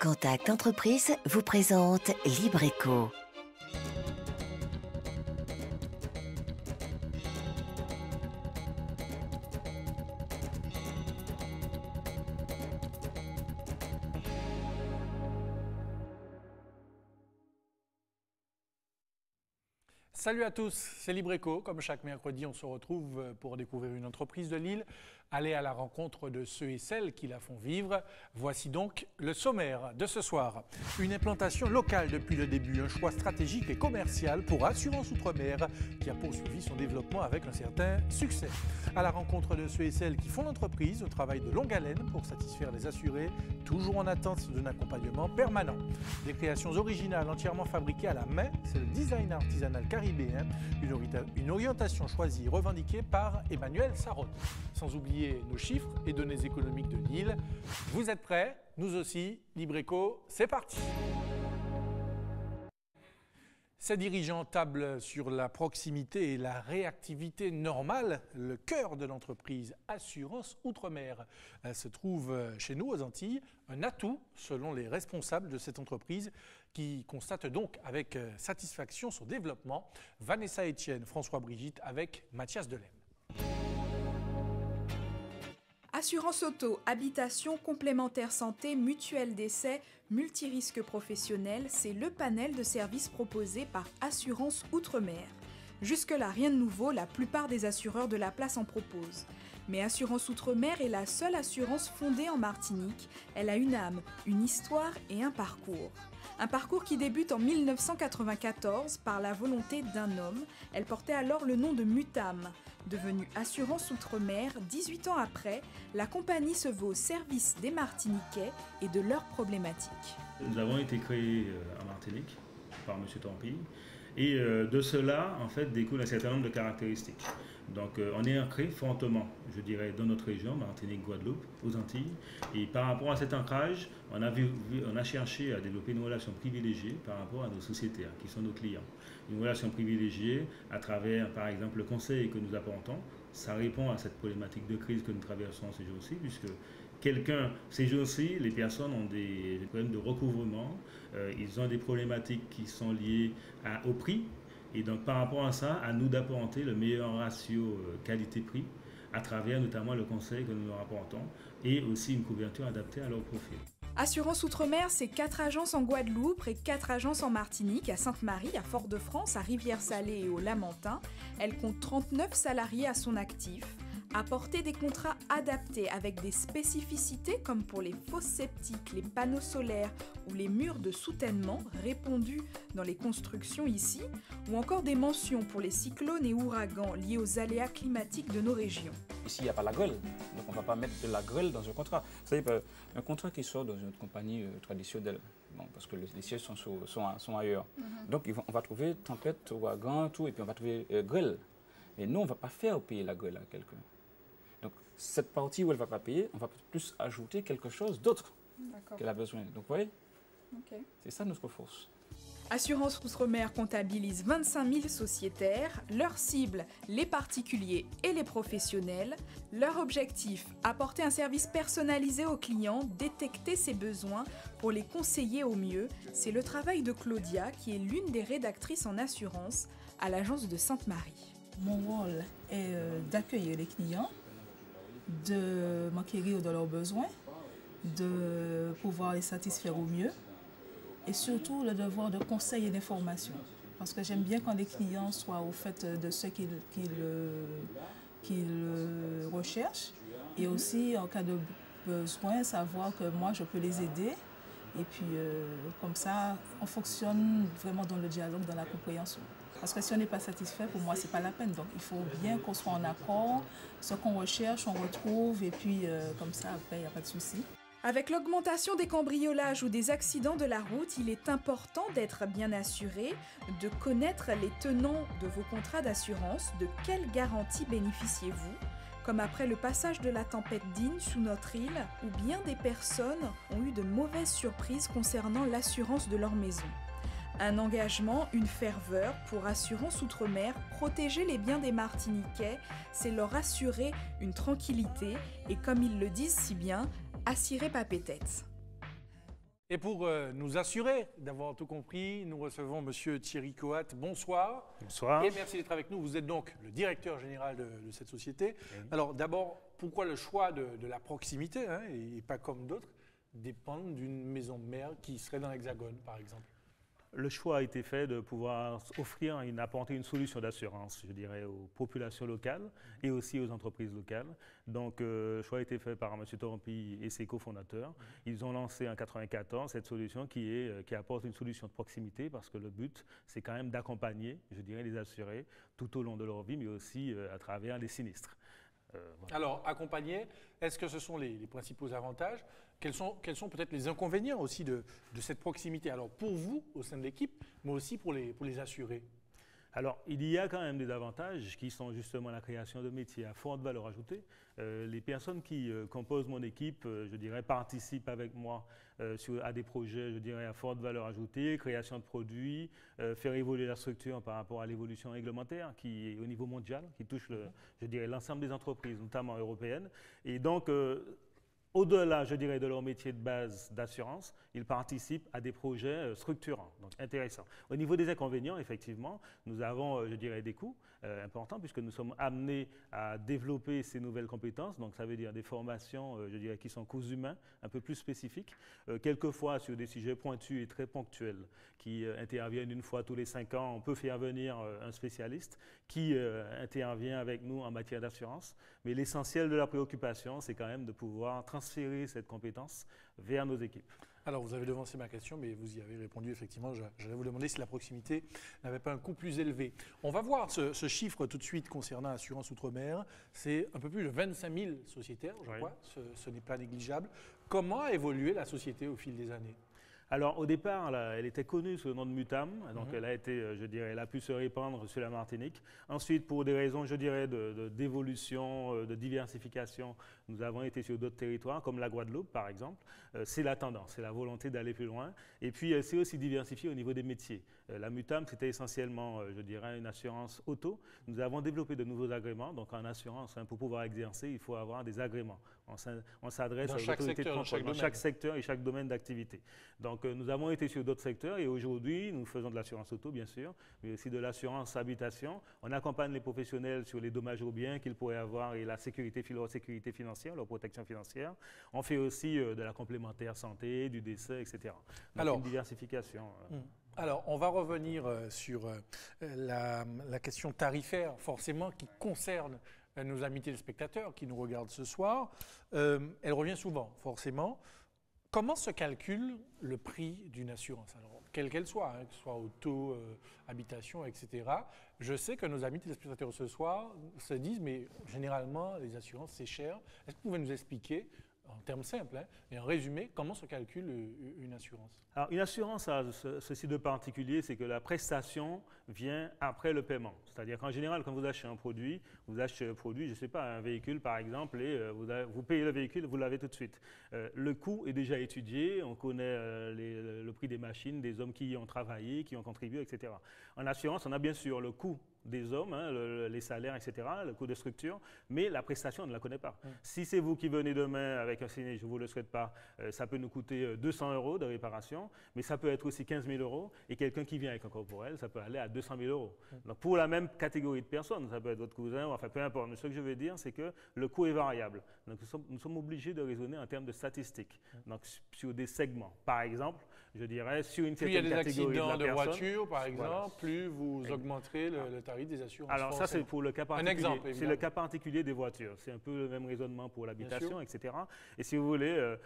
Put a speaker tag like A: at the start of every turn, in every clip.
A: Contact Entreprise vous présente Libreco.
B: Salut à tous, c'est Libreco. Comme chaque mercredi, on se retrouve pour découvrir une entreprise de Lille, aller à la rencontre de ceux et celles qui la font vivre. Voici donc le sommaire de ce soir. Une implantation locale depuis le début, un choix stratégique et commercial pour Assurance Outre-mer qui a poursuivi son développement avec un certain succès. À la rencontre de ceux et celles qui font l'entreprise, un travail de longue haleine pour satisfaire les assurés, toujours en attente d'un accompagnement permanent. Des créations originales entièrement fabriquées à la main, c'est le design artisanal caribéen, une orientation choisie et revendiquée par Emmanuel Sarraute. Sans oublier nos chiffres et données économiques de Lille. Vous êtes prêts? Nous aussi. Libreco, c'est parti! Ces dirigeants tablent sur la proximité et la réactivité normale, le cœur de l'entreprise Assurance Outre-mer. Elle se trouve chez nous aux Antilles, un atout selon les responsables de cette entreprise qui constatent donc avec satisfaction son développement. Vanessa Etienne, François Brigitte avec Mathias Delem.
C: Assurance auto, habitation, complémentaire santé, mutuelle décès, multirisque professionnel, c'est le panel de services proposés par Assurance Outre-mer. Jusque-là, rien de nouveau, la plupart des assureurs de la place en proposent. Mais Assurance Outre-mer est la seule assurance fondée en Martinique. Elle a une âme, une histoire et un parcours. Un parcours qui débute en 1994 par la volonté d'un homme. Elle portait alors le nom de Mutam. Devenue Assurance Outre-mer, 18 ans après, la compagnie se veut au service des Martiniquais et de leurs problématiques.
D: Nous avons été créés en Martinique par M. Tampi et de cela en fait découle un certain nombre de caractéristiques. Donc on est ancré fortement, je dirais, dans notre région, Martinique, Guadeloupe, aux Antilles. Et par rapport à cet ancrage, on a cherché à développer une relation privilégiée par rapport à nos sociétaires, qui sont nos clients. Une relation privilégiée à travers, par exemple, le conseil que nous apportons. Ça répond à cette problématique de crise que nous traversons ces jours-ci, puisque ces jours-ci, les personnes ont des problèmes de recouvrement, ils ont des problématiques qui sont liées au prix. Et donc par rapport à ça, à nous d'apporter le meilleur ratio qualité-prix à travers notamment le conseil que nous leur apportons et aussi une couverture adaptée à leur profil.
C: Assurance Outre-mer, c'est 4 agences en Guadeloupe et 4 agences en Martinique, à Sainte-Marie, à Fort-de-France, à Rivière-Salée et au Lamentin. Elle compte 39 salariés à son actif. Apporter des contrats adaptés avec des spécificités comme pour les fosses septiques, les panneaux solaires ou les murs de soutènement répandus dans les constructions ici, ou encore des mentions pour les cyclones et ouragans liés aux aléas climatiques de nos régions.
E: Ici, il n'y a pas la grêle, donc on ne va pas mettre de la grêle dans un contrat. Vous savez, un contrat qui sort dans une compagnie traditionnelle, bon, parce que les sièges sont ailleurs. Donc on va trouver tempête, ouragan, tout, et puis on va trouver grêle. Mais nous, on ne va pas faire payer la grêle à quelqu'un. Donc, cette partie où elle ne va pas payer, on va plus ajouter quelque chose d'autre qu'elle a besoin. Donc, vous voyez, c'est ça notre force.
C: Assurance Outre-mer comptabilise 25 000 sociétaires. Leur cible, les particuliers et les professionnels. Leur objectif, apporter un service personnalisé aux clients, détecter ses besoins pour les conseiller au mieux. C'est le travail de Claudia, qui est l'une des rédactrices en assurance à l'agence de Sainte-Marie.
F: Mon rôle est d'accueillir les clients, de m'acquérir de leurs besoins, de pouvoir les satisfaire au mieux et surtout le devoir de conseil et d'information. Parce que j'aime bien quand les clients soient au fait de ce qu'ils recherchent et aussi en cas de besoin, savoir que moi je peux les aider. Et puis comme ça, on fonctionne vraiment dans le dialogue, dans la compréhension. Parce que si on n'est pas satisfait, pour moi, ce n'est pas la peine. Donc, il faut bien qu'on soit en accord. Ce qu'on recherche, on retrouve. Et puis, comme ça, après, il n'y a pas de souci.
C: Avec l'augmentation des cambriolages ou des accidents de la route, il est important d'être bien assuré, de connaître les tenants de vos contrats d'assurance, de quelles garanties bénéficiez-vous, comme après le passage de la tempête Dean sous notre île, où bien des personnes ont eu de mauvaises surprises concernant l'assurance de leur maison. Un engagement, une ferveur pour Assurance Outre-mer, protéger les biens des Martiniquais, c'est leur assurer une tranquillité et comme ils le disent si bien, assurer pas pétette.
B: Et pour nous assurer d'avoir tout compris, nous recevons M. Thierry Coat. Bonsoir.
D: Bonsoir.
B: Et merci d'être avec nous. Vous êtes donc le directeur général de cette société. Oui. Alors d'abord, pourquoi le choix de la proximité, hein, et pas comme d'autres, dépend d'une maison mère qui serait dans l'Hexagone, par exemple?
D: Le choix a été fait de pouvoir offrir, apporter une solution d'assurance, je dirais, aux populations locales et aussi aux entreprises locales. Donc, le choix a été fait par M. Torompi et ses cofondateurs. Ils ont lancé en 1994 cette solution qui apporte une solution de proximité parce que le but, c'est quand même d'accompagner, je dirais, les assurés tout au long de leur vie, mais aussi à travers les sinistres.
B: Voilà. Alors, accompagner, est-ce que ce sont les principaux avantages? Quels sont peut-être les inconvénients aussi de cette proximité? Alors, pour vous, au sein de l'équipe, mais aussi pour les assurés.
D: Alors, il y a quand même des avantages qui sont justement la création de métiers à forte valeur ajoutée. Les personnes qui composent mon équipe, je dirais, participent avec moi à des projets, je dirais, à forte valeur ajoutée, création de produits, faire évoluer la structure par rapport à l'évolution réglementaire qui est au niveau mondial, qui touche, je dirais, l'ensemble des entreprises, notamment européennes. Et donc, au-delà, je dirais, de leur métier de base d'assurance, ils participent à des projets structurants, donc intéressants. Au niveau des inconvénients, effectivement, nous avons, je dirais, des coûts importants puisque nous sommes amenés à développer ces nouvelles compétences. Donc, ça veut dire des formations, je dirais, qui sont coûts humains, un peu plus spécifiques, quelquefois sur des sujets pointus et très ponctuels qui interviennent une fois tous les 5 ans. On peut faire venir un spécialiste qui intervient avec nous en matière d'assurance. Mais l'essentiel de la préoccupation, c'est quand même de pouvoir transférer cette compétence vers nos équipes.
B: Alors, vous avez devancé ma question, mais vous y avez répondu effectivement. J'allais vous demander si la proximité n'avait pas un coût plus élevé. On va voir ce chiffre tout de suite concernant Assurance Outre-mer. C'est un peu plus de 25 000 sociétaires, je crois. Ce n'est pas négligeable. Comment a évolué la société au fil des années?
D: Alors, au départ, elle était connue sous le nom de Mutam, donc elle a été, je dirais, elle a pu se répandre sur la Martinique. Ensuite, pour des raisons, je dirais, d'évolution, de diversification, nous avons été sur d'autres territoires, comme la Guadeloupe, par exemple. C'est la tendance, c'est la volonté d'aller plus loin. Et puis, elle s'est aussi diversifiée au niveau des métiers. La Mutam, c'était essentiellement, je dirais, une assurance auto. Nous avons développé de nouveaux agréments. Donc, en assurance, pour pouvoir exercer, il faut avoir des agréments. On s'adresse aux autorités de contrôle dans chaque secteur et chaque domaine d'activité. Donc, nous avons été sur d'autres secteurs et aujourd'hui, nous faisons de l'assurance auto, bien sûr, mais aussi de l'assurance habitation. On accompagne les professionnels sur les dommages aux biens qu'ils pourraient avoir et la sécurité financière, leur protection financière. On fait aussi de la complémentaire santé, du décès, etc. Donc, alors, une diversification.
B: Alors, on va revenir sur la question tarifaire, forcément, qui concerne nos amis téléspectateurs qui nous regardent ce soir. Elle revient souvent, forcément. Comment se calcule le prix d'une assurance? Alors, quelle qu'elle soit, que ce soit auto, habitation, etc. Je sais que nos amis téléspectateurs ce soir se disent, mais généralement, les assurances, c'est cher. Est-ce que vous pouvez nous expliquer, en termes simples, et en résumé, comment se calcule une assurance?
D: Alors, une assurance a ceci de particulier, c'est que la prestation vient après le paiement. C'est-à-dire qu'en général, quand vous achetez un produit, je ne sais pas, un véhicule par exemple, et vous payez le véhicule, vous l'avez tout de suite. Le coût est déjà étudié, on connaît le prix des machines, des hommes qui y ont travaillé, qui ont contribué, etc. En assurance, on a bien sûr le coût des hommes, les salaires, etc., le coût de structure, mais la prestation, on ne la connaît pas. Si c'est vous qui venez demain avec un sinistre, je ne vous le souhaite pas, ça peut nous coûter 200 € de réparation, mais ça peut être aussi 15 000 €, et quelqu'un qui vient avec un corporel, ça peut aller à 200 000 €. Donc pour la même catégorie de personnes, ça peut être votre cousin, enfin peu importe, mais ce que je veux dire, c'est que le coût est variable. Donc nous sommes obligés de raisonner en termes de statistiques, donc sur des segments. Par exemple, je dirais, sur une certaine catégorie de la personne. Plus il y a des accidents de
B: voiture, par exemple, voilà, plus vous augmenterez le tarif des assurances.
D: Alors ça, c'est pour le cas particulier.
B: Un exemple,
D: c'est le cas particulier des voitures. C'est un peu le même raisonnement pour l'habitation, etc. Et si vous voulez,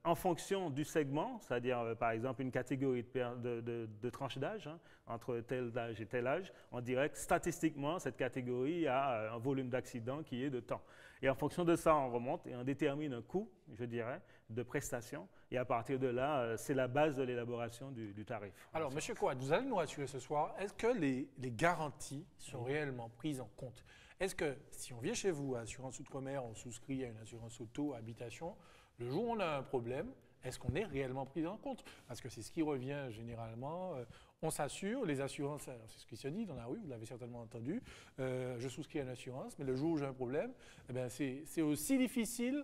D: en fonction du segment, c'est-à-dire par exemple une catégorie de tranche d'âge, entre tel âge et tel âge, on dirait que statistiquement, cette catégorie a un volume d'accidents qui est de temps. Et en fonction de ça, on remonte et on détermine un coût, je dirais, de prestation. Et à partir de là, c'est la base de l'élaboration du tarif.
B: Alors, M. Coat, vous allez nous rassurer ce soir. Est-ce que les garanties sont réellement prises en compte? Est-ce que si on vient chez vous à Assurance Outre-mer, on souscrit à une assurance auto, habitation, le jour où on a un problème, est-ce qu'on est réellement pris en compte? Parce que c'est ce qui revient généralement. On s'assure, les assurances, c'est ce qui se dit dans la rue, vous l'avez certainement entendu, je souscris à une assurance, mais le jour où j'ai un problème, eh bien, c'est aussi difficile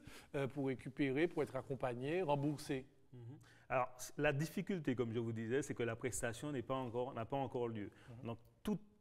B: pour récupérer, pour être accompagné, remboursé.
D: Alors, la difficulté, comme je vous disais, c'est que la prestation n'a pas encore lieu. Donc,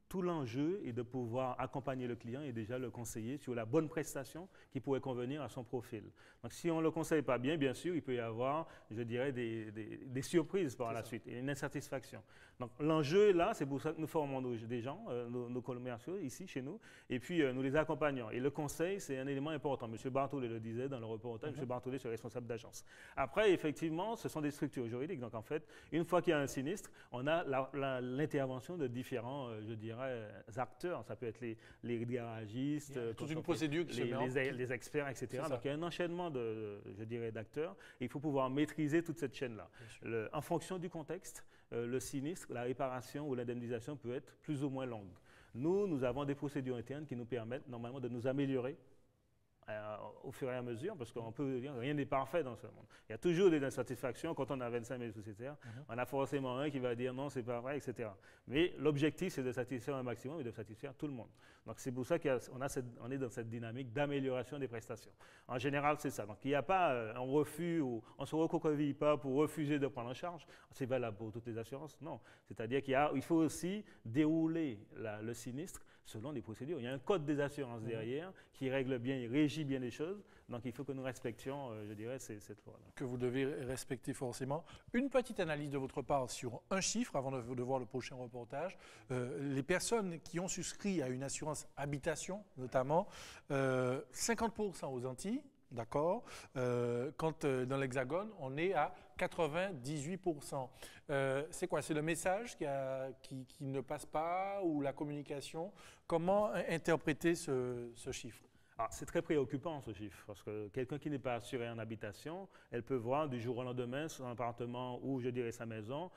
D: tout l'enjeu est de pouvoir accompagner le client et déjà le conseiller sur la bonne prestation qui pourrait convenir à son profil. Donc, si on ne le conseille pas bien, bien sûr, il peut y avoir, je dirais, des surprises par la suite et une insatisfaction. Donc, l'enjeu est là, c'est pour ça que nous formons des gens, nos commerciaux ici, chez nous, et puis nous les accompagnons. Et le conseil, c'est un élément important. M. Barthollet le disait dans le reportage, M. Barthollet, c'est responsable d'agence. Après, effectivement, ce sont des structures juridiques. Donc, en fait, une fois qu'il y a un sinistre, on a l'intervention de différents, je dirais, acteurs, ça peut être les garagistes,
B: toute une procédure qui
D: les experts, etc. Donc il y a un enchaînement je dirais, d'acteurs. Il faut pouvoir maîtriser toute cette chaîne-là. En fonction du contexte, le sinistre, la réparation ou l'indemnisation peut être plus ou moins longue. Nous avons des procédures internes qui nous permettent normalement de nous améliorer au fur et à mesure, parce qu'on peut dire rien n'est parfait dans ce monde. Il y a toujours des insatisfactions. Quand on a 25 000 sociétaires, on a forcément un qui va dire non, c'est pas vrai, etc. Mais l'objectif, c'est de satisfaire un maximum et de satisfaire tout le monde. Donc c'est pour ça qu'on est dans cette dynamique d'amélioration des prestations. En général, c'est ça. Donc il n'y a pas un refus, ou on ne se recroqueville pas pour refuser de prendre en charge. C'est valable pour toutes les assurances. Non. C'est-à-dire qu'il faut aussi dérouler le sinistre selon des procédures. Il y a un code des assurances derrière qui règle bien, il régit bien les choses. Donc il faut que nous respections, je dirais, cette loi-là.
B: Que vous devez respecter forcément. Une petite analyse de votre part sur un chiffre avant de voir le prochain reportage. Les personnes qui ont souscrit à une assurance habitation, notamment, 50% aux Antilles. D'accord. Quand dans l'Hexagone, on est à 98%. C'est quoi? C'est le message qui ne passe pas ou la communication? Comment interpréter ce chiffre?
D: C'est très préoccupant ce chiffre, parce que quelqu'un qui n'est pas assuré en habitation, elle peut voir du jour au lendemain son appartement ou, je dirais, sa maison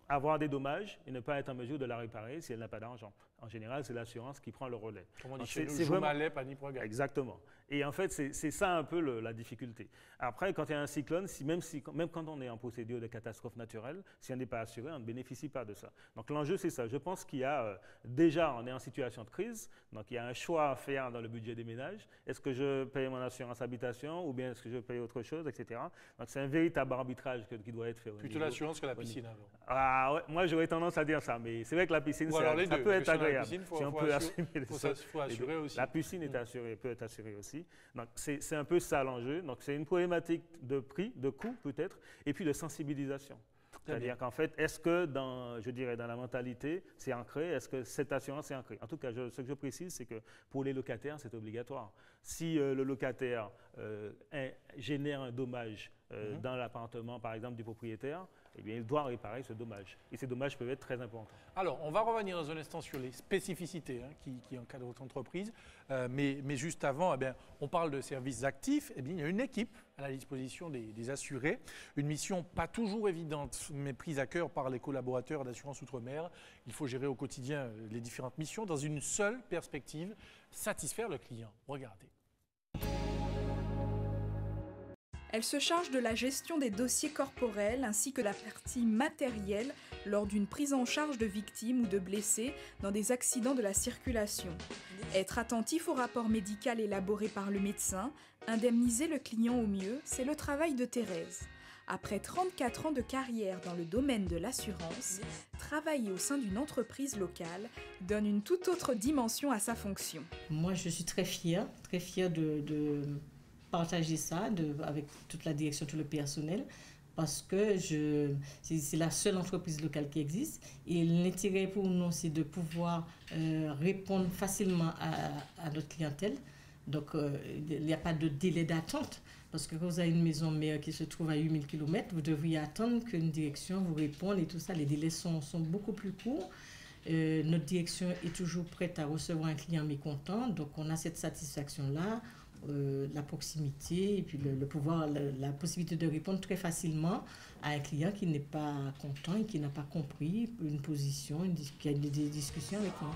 D: avoir des dommages et ne pas être en mesure de la réparer si elle n'a pas d'argent. En général, c'est l'assurance qui prend le relais.
B: Comme on dit chez nous, Joumalet, pas ni programme.
D: Exactement. Et en fait, c'est ça un peu la difficulté. Après, quand il y a un cyclone, même quand on est en procédure de catastrophe naturelle, si on n'est pas assuré, on ne bénéficie pas de ça. Donc l'enjeu, c'est ça. Je pense qu'il y a déjà, on est en situation de crise, donc il y a un choix à faire dans le budget des ménages. Est-ce que je paye mon assurance habitation ou bien est-ce que je paye autre chose, etc. Donc c'est un véritable arbitrage qui doit être fait.
B: Plutôt l'assurance que la piscine, alors.
D: Ouais, moi, j'aurais tendance à dire ça, mais c'est vrai que la piscine, ça peut être agréable. Si on peut assumer
B: il faut assurer aussi.
D: La piscine est assurée, peut être assurée aussi. Donc, c'est un peu ça l'enjeu. Donc, c'est une problématique de prix, de coût peut-être, et puis de sensibilisation. C'est-à-dire qu'en fait, est-ce que dans la mentalité, c'est ancré? Est-ce que cette assurance est ancrée? En tout cas, ce que je précise, c'est que pour les locataires, c'est obligatoire. Si le locataire génère un dommage dans l'appartement, par exemple, du propriétaire, eh bien, il doit réparer ce dommage. Et ces dommages peuvent être très importants.
B: Alors, on va revenir dans un instant sur les spécificités qui encadrent votre entreprise. Mais juste avant, on parle de services actifs. Eh bien, il y a une équipe à la disposition des assurés. Une mission pas toujours évidente, mais prise à cœur par les collaborateurs d'Assurance Outre-mer. Il faut gérer au quotidien les différentes missions dans une seule perspective, satisfaire le client. Regardez.
C: Elle se charge de la gestion des dossiers corporels ainsi que la partie matérielle lors d'une prise en charge de victimes ou de blessés dans des accidents de la circulation. Être attentif au rapport médical élaboré par le médecin, indemniser le client au mieux, c'est le travail de Thérèse. Après 34 ans de carrière dans le domaine de l'assurance, travailler au sein d'une entreprise locale donne une toute autre dimension à sa fonction.
G: Moi, je suis très fière de partager ça avec toute la direction, tout le personnel, parce que c'est la seule entreprise locale qui existe. Et l'intérêt pour nous, c'est de pouvoir répondre facilement à notre clientèle. Donc, il n'y a pas de délai d'attente. Parce que quand vous avez une maison mère qui se trouve à 8000 km, vous devriez attendre qu'une direction vous réponde et tout ça. Les délais sont beaucoup plus courts. Notre direction est toujours prête à recevoir un client mécontent. Donc, on a cette satisfaction-là. La proximité et puis la possibilité de répondre très facilement à un client qui n'est pas content et qui n'a pas compris une position, qui a des discussions avec nous.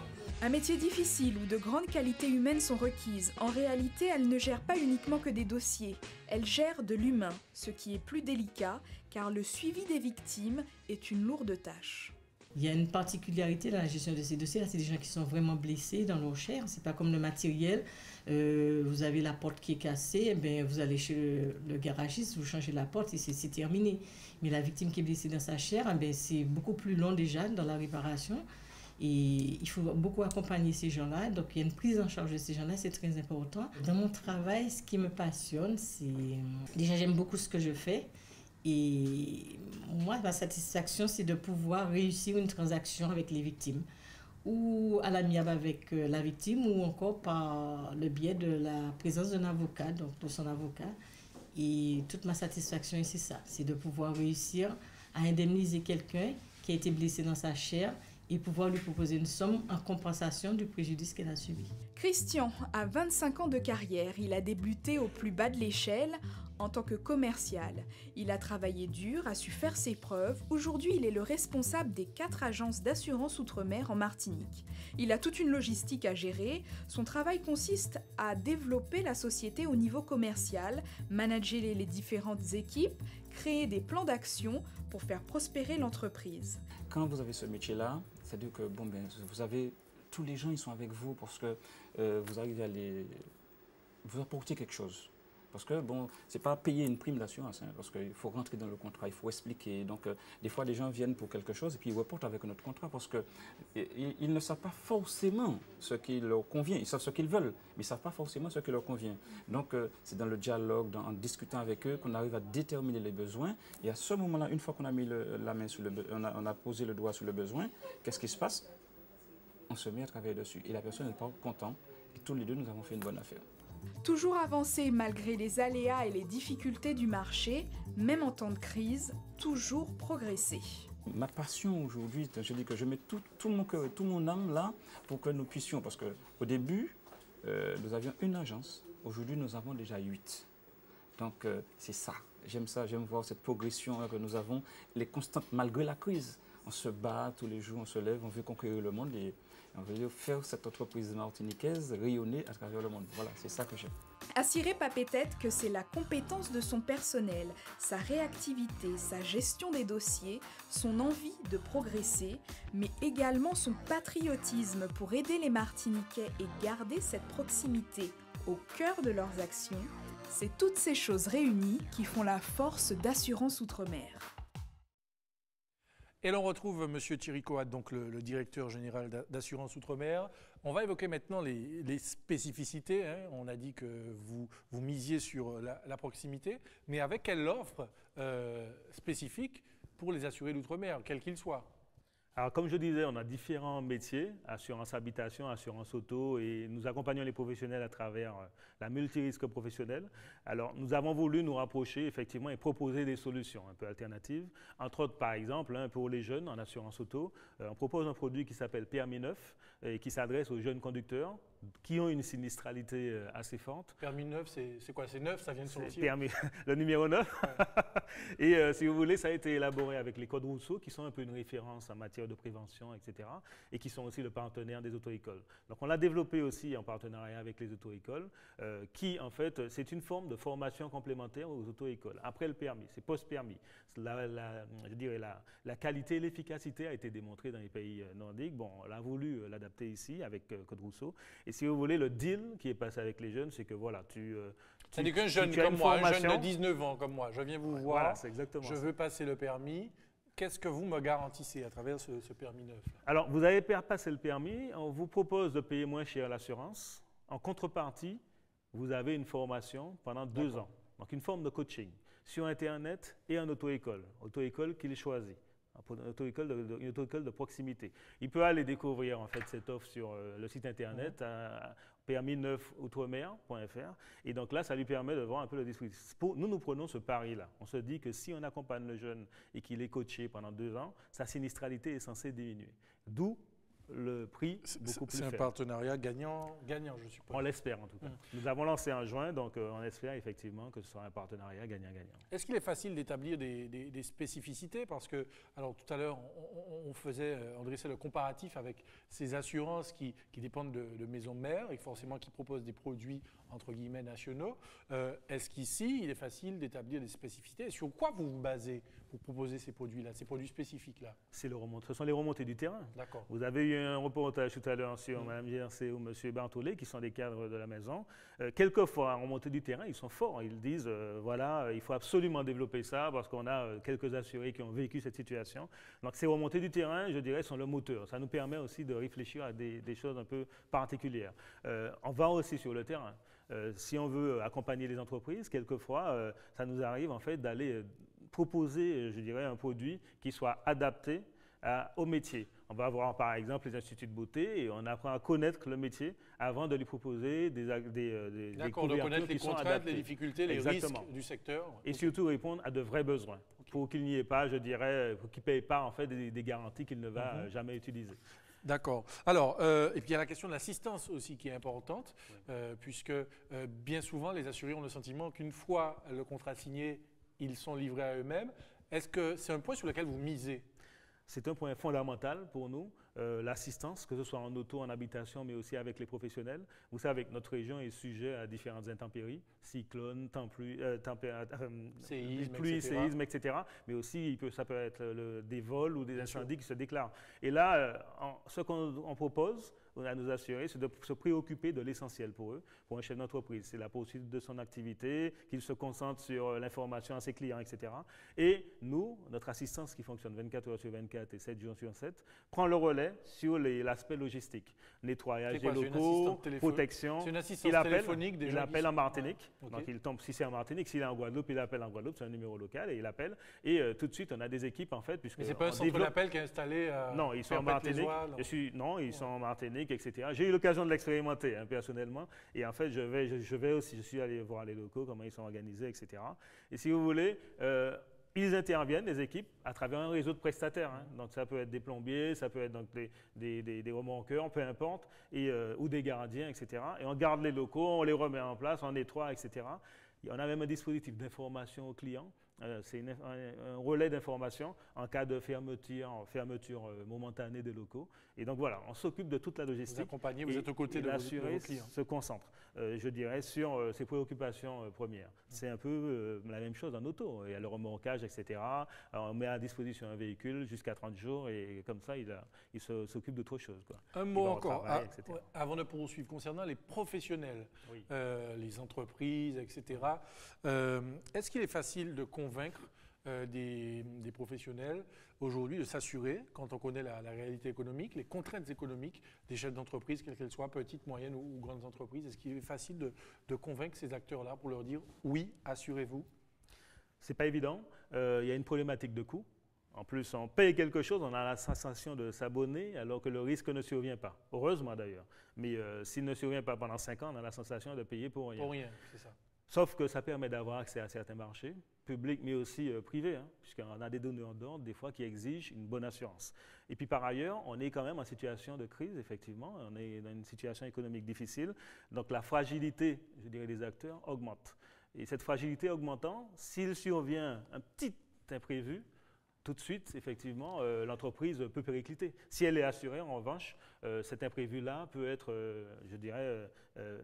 C: Un métier difficile où de grandes qualités humaines sont requises. En réalité, elle ne gère pas uniquement que des dossiers. Elle gère de l'humain, ce qui est plus délicat car le suivi des victimes est une lourde tâche.
G: Il y a une particularité dans la gestion de ces dossiers. C'est des gens qui sont vraiment blessés dans leur chair. Ce n'est pas comme le matériel. Vous avez la porte qui est cassée, eh bien, vous allez chez le garagiste, vous changez la porte et c'est terminé. Mais la victime qui est blessée dans sa chair, eh bien, c'est beaucoup plus long déjà dans la réparation. Et il faut beaucoup accompagner ces gens-là. Donc, il y a une prise en charge de ces gens-là, c'est très important. Dans mon travail, ce qui me passionne, c'est... Déjà, j'aime beaucoup ce que je fais. Et moi, ma satisfaction, c'est de pouvoir réussir une transaction avec les victimes, ou à l'amiable avec la victime, ou encore par le biais de la présence d'un avocat, donc de son avocat. Et toute ma satisfaction, c'est ça, c'est de pouvoir réussir à indemniser quelqu'un qui a été blessé dans sa chair et pouvoir lui proposer une somme en compensation du préjudice qu'elle a subi.
C: Christian a 25 ans de carrière. Il a débuté au plus bas de l'échelle en tant que commercial. Il a travaillé dur, a su faire ses preuves. Aujourd'hui, il est le responsable des 4 agences d'assurance outre-mer en Martinique. Il a toute une logistique à gérer. Son travail consiste à développer la société au niveau commercial, manager les différentes équipes, créer des plans d'action pour faire prospérer l'entreprise.
E: Quand vous avez ce métier-là, c'est-à-dire que bon, ben, vous avez tous les gens, ils sont avec vous parce que vous arrivez à vous apporter quelque chose. Parce que bon, c'est pas payer une prime d'assurance, hein, parce qu'il faut rentrer dans le contrat, il faut expliquer. Donc, des fois, les gens viennent pour quelque chose et puis ils reportent avec notre contrat parce qu'ils ne savent pas forcément ce qui leur convient. Ils savent ce qu'ils veulent, mais ils ne savent pas forcément ce qui leur convient. Donc, c'est dans le dialogue, en discutant avec eux, qu'on arrive à déterminer les besoins. Et à ce moment-là, une fois qu'on a mis la main sur on a posé le doigt sur le besoin, qu'est-ce qui se passe? On se met à travailler dessus. Et la personne, elle part contente. Et tous les deux, nous avons fait une bonne affaire.
C: Toujours avancer malgré les aléas et les difficultés du marché, même en temps de crise, toujours progresser.
E: Ma passion aujourd'hui, je dis que je mets tout mon cœur et toute mon âme là pour que nous puissions, parce qu'au début, nous avions une agence, aujourd'hui nous avons déjà 8. Donc c'est ça, j'aime voir cette progression que nous avons, les constantes, malgré la crise. On se bat tous les jours, on se lève, on veut conquérir le monde et on veut faire cette entreprise martiniquaise rayonner à travers le monde. Voilà, c'est ça que j'aime.
C: Assiré Papé-Tête que c'est la compétence de son personnel, sa réactivité, sa gestion des dossiers, son envie de progresser, mais également son patriotisme pour aider les Martiniquais et garder cette proximité au cœur de leurs actions. C'est toutes ces choses réunies qui font la force d'Assurance Outre-mer.
B: Et l'on retrouve M. Thierry Coat, donc le directeur général d'Assurance Outre-mer. On va évoquer maintenant les spécificités. Hein. On a dit que vous misiez sur la proximité, mais avec quelle offre spécifique pour les assurés d'Outre-mer, quels qu'ils soient?
D: Alors, comme je disais, on a différents métiers, assurance habitation, assurance auto, et nous accompagnons les professionnels à travers la multirisque professionnelle. Alors, nous avons voulu nous rapprocher effectivement et proposer des solutions un peu alternatives. Entre autres, par exemple, pour les jeunes en assurance auto, on propose un produit qui s'appelle Permis Neuf et qui s'adresse aux jeunes conducteurs qui ont une sinistralité assez forte.
B: Permis neuf, c'est quoi? C'est neuf, ça vient de sortir?
D: Permis, le numéro 9. Ouais. Et si vous voulez, ça a été élaboré avec les codes Rousseau, qui sont un peu une référence en matière de prévention, etc. Et qui sont aussi le partenaire des auto-écoles. Donc on l'a développé aussi en partenariat avec les auto-écoles, qui en fait, c'est une forme de formation complémentaire aux auto-écoles. Après le permis, c'est post-permis. Je dirais la qualité et l'efficacité a été démontrée dans les pays nordiques. Bon, on a voulu l'adapter ici avec Code Rousseau. Et si vous voulez, le deal qui est passé avec les jeunes, c'est que voilà,
B: c'est-à-dire qu'un jeune comme moi, un jeune de 19 ans comme moi, je viens vous voir,
D: voilà, c'est exactement
B: je veux passer le permis. Qu'est-ce que vous me garantissez à travers ce permis neuf?
D: Alors, vous avez passé le permis, on vous propose de payer moins cher l'assurance. En contrepartie, vous avez une formation pendant 2 ans. Donc, une forme de coaching sur Internet et en auto-école qu'il choisit. Une auto-école de proximité. Il peut aller découvrir en fait cette offre sur le site internet permis9outremer.fr et donc là ça lui permet de voir un peu le dispositif. Nous prenons ce pari-là. On se dit que si on accompagne le jeune et qu'il est coaché pendant 2 ans, sa sinistralité est censée diminuer. D'où le prix beaucoup plus faible.
B: C'est un partenariat gagnant-gagnant, je suppose.
D: On l'espère en tout cas. Nous avons lancé en juin, donc on espère effectivement que ce sera un partenariat gagnant-gagnant.
B: Est-ce qu'il est facile d'établir des spécificités? Parce que, alors tout à l'heure, on dressait le comparatif avec ces assurances qui dépendent de maisons mères et forcément qui proposent des produits entre guillemets, nationaux. Est-ce qu'ici, il est facile d'établir des spécificités? Et sur quoi vous vous basez pour proposer ces produits-là, ces produits spécifiques-là?
D: Ce sont les remontées du terrain.
B: D'accord.
D: Vous avez eu un reportage tout à l'heure sur Mme Jersey ou M. Barthollet, qui sont des cadres de la maison. Quelquefois, en remontée du terrain, ils sont forts. Ils disent, voilà, il faut absolument développer ça parce qu'on a quelques assurés qui ont vécu cette situation. Donc ces remontées du terrain, je dirais, sont le moteur. Ça nous permet aussi de réfléchir à des choses un peu particulières. On va aussi sur le terrain. Si on veut accompagner les entreprises, quelquefois, ça nous arrive en fait d'aller proposer, je dirais, un produit qui soit adapté au métier. On va avoir par exemple les instituts de beauté et on apprend à connaître le métier avant de lui proposer des
B: D'accord, de connaître les contraintes, les difficultés, les risques du secteur.
D: Et surtout répondre à de vrais besoins pour qu'il n'y ait pas, je dirais, pour qu'il ne paye pas en fait des garanties qu'il ne va jamais utiliser.
B: D'accord. Alors, et puis il y a la question de l'assistance aussi qui est importante, puisque bien souvent les assurés ont le sentiment qu'une fois le contrat signé, ils sont livrés à eux-mêmes. Est-ce que c'est un point sur lequel vous misez?
D: C'est un point fondamental pour nous, l'assistance, que ce soit en auto, en habitation, mais aussi avec les professionnels. Vous savez que notre région est sujet à différentes intempéries, cyclones, séismes, etc. Mais aussi, ça peut être des vols ou des incendies qui se déclarent. Et là, ce qu'on propose à nos assurés, c'est de se préoccuper de l'essentiel pour eux, pour un chef d'entreprise. C'est la poursuite de son activité, qu'il se concentre sur l'information à ses clients, etc. Et nous, notre assistance qui fonctionne 24 heures sur 24 et 7 jours sur 7, prend le relais sur l'aspect logistique. Nettoyage des locaux, protection.
B: C'est une assistance téléphonique déjà.
D: Il appelle en Martinique. Okay. Donc il tombe, si c'est en Martinique, s'il est en Guadeloupe, il appelle en Guadeloupe, c'est un numéro local et il appelle. Et tout de suite, on a des équipes en fait.
B: Mais c'est pas un centre d'appel qui est installé à
D: Non, ils sont en Martinique. Ils sont en Martinique, etc. J'ai eu l'occasion de l'expérimenter personnellement. Et en fait, je suis allé voir les locaux, comment ils sont organisés, etc. Et si vous voulez, ils interviennent, les équipes, à travers un réseau de prestataires. Donc ça peut être des plombiers, ça peut être donc des remorqueurs, peu importe, ou des gardiens, etc. Et on garde les locaux, on les remet en place, on nettoie, etc. Et on a même un dispositif d'information aux clients. C'est un relais d'information en cas de fermeture momentanée des locaux. Et donc voilà, on s'occupe de toute la logistique.
B: Vous accompagnez, vous êtes aux côtés de vos clients.
D: Se concentre, je dirais, sur ses préoccupations premières. C'est un peu la même chose en auto. Il y a le remorquage, etc. On met à disposition un véhicule jusqu'à 30 jours et comme ça, il s'occupe d'autre chose.
B: Un mot encore, avant de poursuivre, concernant les professionnels, les entreprises, etc. Est-ce qu'il est facile de convaincre des professionnels aujourd'hui de s'assurer, quand on connaît la réalité économique, les contraintes économiques des chefs d'entreprise, quelles qu'elles soient, petites, moyennes ou grandes entreprises? Est-ce qu'il est facile de convaincre ces acteurs-là pour leur dire oui, assurez-vous?
D: C'est pas évident. Il y a une problématique de coût. En plus, on paye quelque chose, on a la sensation de s'abonner alors que le risque ne survient pas. Heureusement d'ailleurs. Mais s'il ne survient pas pendant 5 ans, on a la sensation de payer pour rien.
B: Pour rien, c'est ça.
D: Sauf que ça permet d'avoir accès à certains marchés, publics mais aussi privés, puisqu'on a des donneurs d'ordre des fois qui exigent une bonne assurance. Et puis par ailleurs, on est quand même en situation de crise, effectivement, on est dans une situation économique difficile, donc la fragilité, je dirais, des acteurs augmente. Et cette fragilité augmentant, s'il survient un petit imprévu, tout de suite, effectivement, l'entreprise peut péricliter. Si elle est assurée, en revanche, cet imprévu-là peut être, je dirais,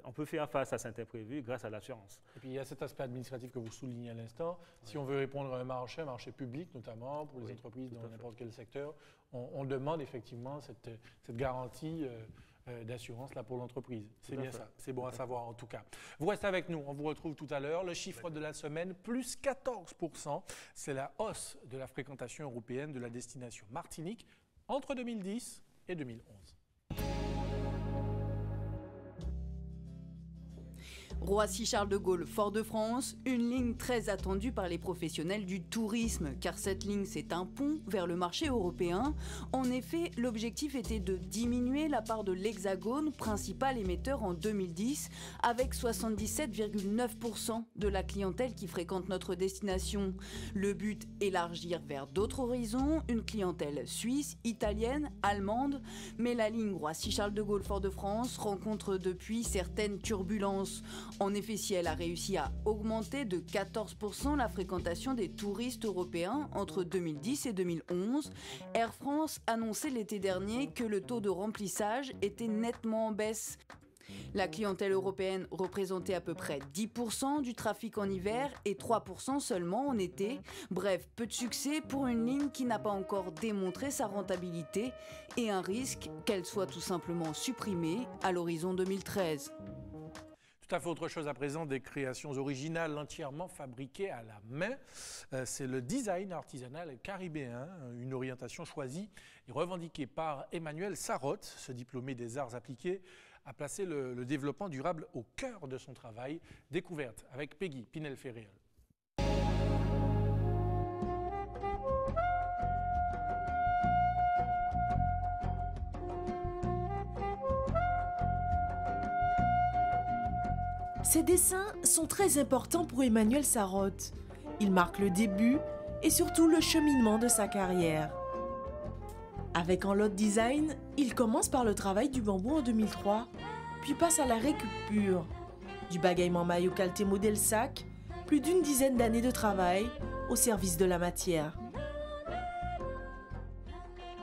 D: on peut faire face à cet imprévu grâce à l'assurance.
B: Et puis il y a cet aspect administratif que vous soulignez à l'instant. Si on veut répondre à un marché public notamment, pour les entreprises dans n'importe quel secteur, on demande effectivement cette garantie d'assurance là pour l'entreprise. C'est bien ça, c'est bon à savoir en tout cas. Vous restez avec nous, on vous retrouve tout à l'heure. Le chiffre de la semaine, plus 14%, c'est la hausse de la fréquentation européenne de la destination Martinique entre 2010 et 2011.
H: Roissy-Charles de Gaulle, Fort-de-France, une ligne très attendue par les professionnels du tourisme, car cette ligne c'est un pont vers le marché européen. En effet, l'objectif était de diminuer la part de l'Hexagone, principal émetteur en 2010, avec 77,9% de la clientèle qui fréquente notre destination. Le but, élargir vers d'autres horizons, une clientèle suisse, italienne, allemande, mais la ligne Roissy-Charles de Gaulle, Fort-de-France rencontre depuis certaines turbulences. En effet, si elle a réussi à augmenter de 14% la fréquentation des touristes européens entre 2010 et 2011, Air France annonçait l'été dernier que le taux de remplissage était nettement en baisse. La clientèle européenne représentait à peu près 10% du trafic en hiver et 3% seulement en été. Bref, peu de succès pour une ligne qui n'a pas encore démontré sa rentabilité et un risque qu'elle soit tout simplement supprimée à l'horizon 2013.
B: Tout à fait autre chose à présent, des créations originales entièrement fabriquées à la main. C'est le design artisanal caribéen, une orientation choisie et revendiquée par Emmanuel Sarraute. Ce diplômé des arts appliqués a placé le développement durable au cœur de son travail. Découverte avec Peggy Pinel-Ferréol.
I: Ces dessins sont très importants pour Emmanuel Sarraute. Ils marquent le début et surtout le cheminement de sa carrière. Avec Enlote Design, il commence par le travail du bambou en 2003, puis passe à la récup pure. Du bagaillement maillot qualité modèle sac, plus d'une dizaine d'années de travail au service de la matière.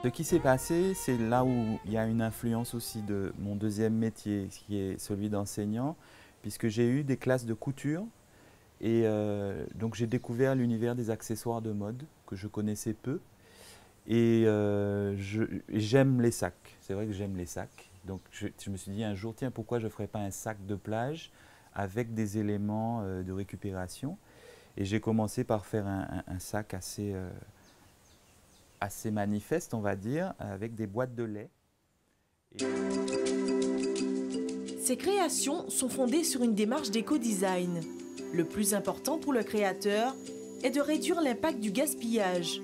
J: Ce qui s'est passé, c'est là où il y a une influence aussi de mon deuxième métier, qui est celui d'enseignant, puisque j'ai eu des classes de couture et donc j'ai découvert l'univers des accessoires de mode que je connaissais peu et j'aime les sacs, c'est vrai que j'aime les sacs, donc je me suis dit un jour tiens pourquoi je ne ferais pas un sac de plage avec des éléments de récupération et j'ai commencé par faire un sac assez manifeste on va dire avec des boîtes de lait.
I: Ces créations sont fondées sur une démarche d'éco-design. Le plus important pour le créateur est de réduire l'impact du gaspillage.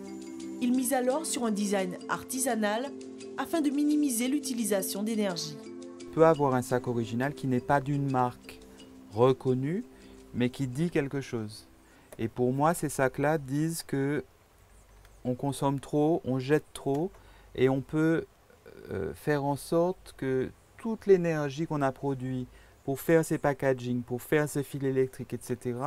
I: Il mise alors sur un design artisanal afin de minimiser l'utilisation d'énergie.
J: On peut avoir un sac original qui n'est pas d'une marque reconnue, mais qui dit quelque chose. Et pour moi, ces sacs-là disent que on consomme trop, on jette trop, et on peut faire en sorte que toute l'énergie qu'on a produite pour faire ces packaging, pour faire ces fils électriques, etc.,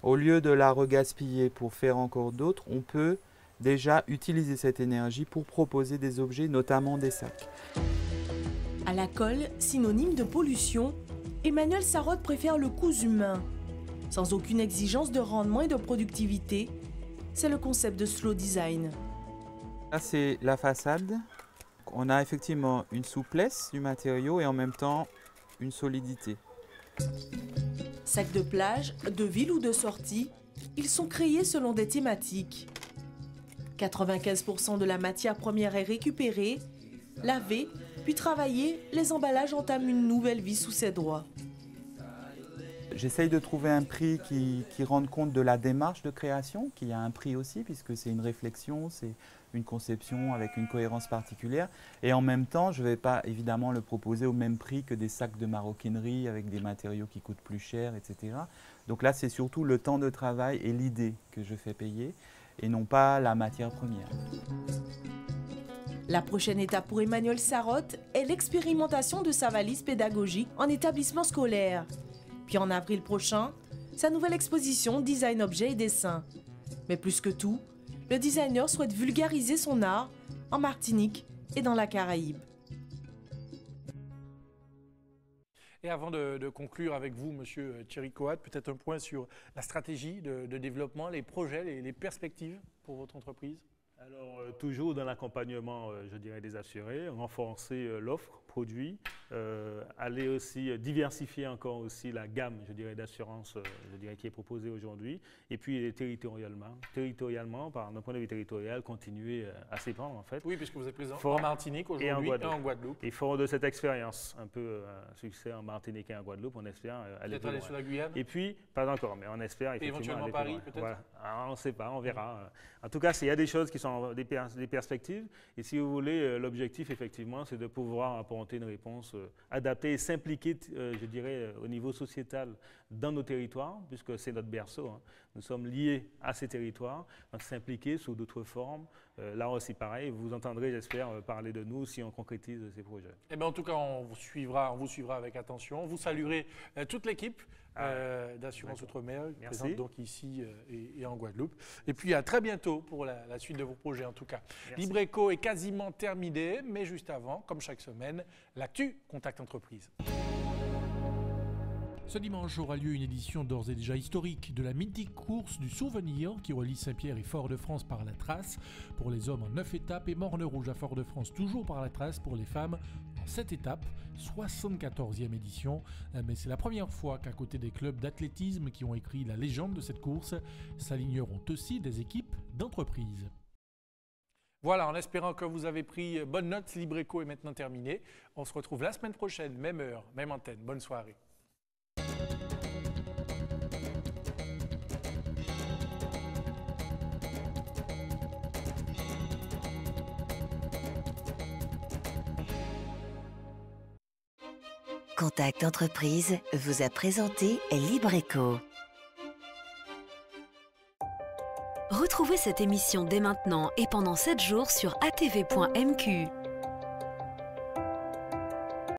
J: au lieu de la regaspiller pour faire encore d'autres, on peut déjà utiliser cette énergie pour proposer des objets, notamment des sacs.
I: À la colle, synonyme de pollution, Emmanuel Sarraute préfère le coût humain. Sans aucune exigence de rendement et de productivité, c'est le concept de slow design.
J: Là, c'est la façade. On a effectivement une souplesse du matériau et en même temps une solidité.
I: Sacs de plage, de ville ou de sortie, ils sont créés selon des thématiques. 95% de la matière première est récupérée, lavée, puis travaillée, les emballages entament une nouvelle vie sous ses droits.
J: J'essaye de trouver un prix qui rende compte de la démarche de création, qui a un prix aussi, puisque c'est une réflexion, c'est une conception avec une cohérence particulière. Et en même temps, je ne vais pas évidemment le proposer au même prix que des sacs de maroquinerie avec des matériaux qui coûtent plus cher, etc. Donc là, c'est surtout le temps de travail et l'idée que je fais payer, et non pas la matière première.
I: La prochaine étape pour Emmanuel Sarraute est l'expérimentation de sa valise pédagogique en établissement scolaire. Puis en avril prochain, sa nouvelle exposition Design Objets et Dessins. Mais plus que tout, le designer souhaite vulgariser son art en Martinique et dans la Caraïbe.
B: Et avant de conclure avec vous, Monsieur Thierry Coat, peut-être un point sur la stratégie de développement, les projets, les perspectives pour votre entreprise.
D: Alors, toujours dans l'accompagnement, je dirais, des assurés, renforcer l'offre produit, aller aussi diversifier encore aussi la gamme, je dirais, d'assurance, je dirais, qui est proposée aujourd'hui, et puis territorialement, par d'un point de vue territorial, continuer à s'épandre en fait.
B: Oui, puisque vous êtes présent en Martinique aujourd'hui et en Guadeloupe.
D: Et fort de cette expérience, un peu succès en Martinique et en Guadeloupe, on espère aller plus loin.
B: Sur la Guyane.
D: Et puis, pas encore, mais on espère effectivement
B: éventuellement
D: aller
B: Paris,
D: plus loin.
B: peut-être.
D: Voilà. Alors, on ne sait pas, on verra. En tout cas, il y a des choses qui sont des perspectives. Et si vous voulez, l'objectif, effectivement, c'est de pouvoir apporter une réponse adaptée et s'impliquer, je dirais, au niveau sociétal dans nos territoires, puisque c'est notre berceau. Hein. Nous sommes liés à ces territoires, donc s'impliquer sous d'autres formes. Là aussi, pareil, vous entendrez, j'espère, parler de nous si on concrétise ces projets.
B: Eh bien, en tout cas, on vous suivra avec attention. Vous saluerez toute l'équipe d'Assurance Outre-mer, présente donc ici et en Guadeloupe. Et puis, à très bientôt pour la suite de vos projets, en tout cas. Libreco est quasiment terminé, mais juste avant, comme chaque semaine, l'actu Contact Entreprise. Ce dimanche aura lieu une édition d'ores et déjà historique de la mythique course du souvenir qui relie Saint-Pierre et Fort-de-France par la Trace pour les hommes en 9 étapes et Morne-Rouge à Fort-de-France toujours par la Trace pour les femmes en 7 étapes, 74e édition. Mais c'est la première fois qu'à côté des clubs d'athlétisme qui ont écrit la légende de cette course, s'aligneront aussi des équipes d'entreprise. Voilà, en espérant que vous avez pris bonne note, Libreco est maintenant terminé. On se retrouve la semaine prochaine, même heure, même antenne. Bonne soirée.
A: Contact Entreprise vous a présenté Libreco.
K: Retrouvez cette émission dès maintenant et pendant 7 jours sur atv.mq.